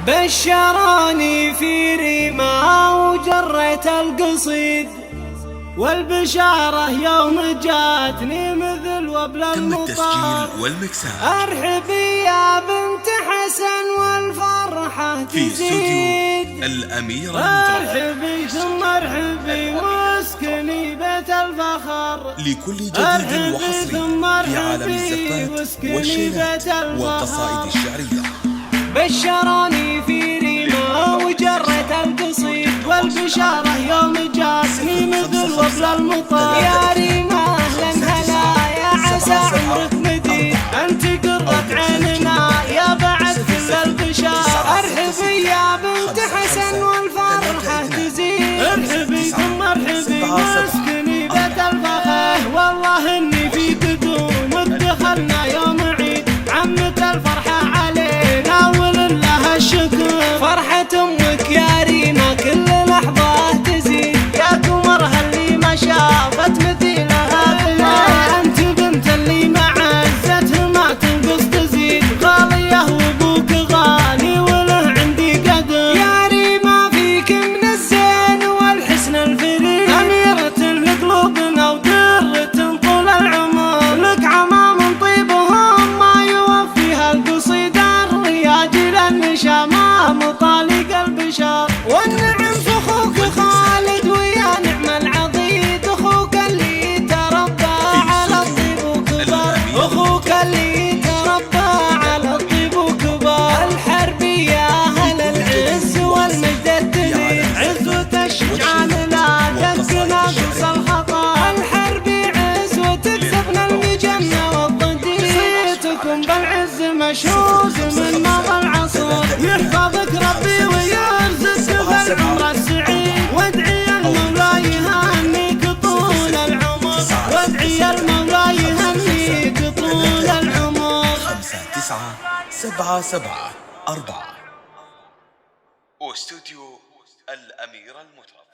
بشراني في ريما وجريت القصيد، والبشارة يوم جاتني مثل وبل المطر. تم التسجيل والمكساج. ارحبي يا بنت حسن والفرحة في تزيد، الأميرة ارحبي ثم ارحبي واسكني بيت الفخر. لكل جديد وحصري في عالم الزفات والشيلات والقصائد الشعرية. بشراني في ريما وجريت القصيد، والبشارة يوم جاتني مثل وبل المطر. يا ريما اهلا هلا يا عسى عمرك مديد، انت قرة عيننا يا بعد كل البشار. ارحبي يا بنت حسن والفرحة تزيد، ارحبي ثم ارحبي واسكني بيت الفخر. والله اني في قدوم دخلنا يوم عيد، عمت الفرحة علينا ولله الشكر. فرحة امك يا ريما كل لحظة تزيد، يا قمرها اللي ما شافت مثيلها بالله. انت بنت اللي مع عزتها ما تنقص تزيد، غالية وابوك غالي وله عندي قدر. يا ريما فيك من الزين والحسن الفريد، أميرة لقلوبنا ودرة طول العمر. لك عمام طيبهم ما يوفيها القصيد، الرياجل النشامة مطالق البشر. والنعم فخوك خالد ويا نعم العضيد، اخوك اللي تربى على الطيب وكبر، اخوك اللي تربى على الطيب وكبر. الحربي يا اهل العز والمجد الدليل، عزوة الشجعان لا تنقص الخطا. الحربي عزوة تكسبنا المجنة والضديد، تكون بالعز مشهود من مضى العصر. يحفظك ربي ويرزقك بالعمر السعيد، وادعي المولى يهنيك طول العمر، وادعي المولى يهنيك طول العمر. 59774 واستوديو الأميرة المتوفى.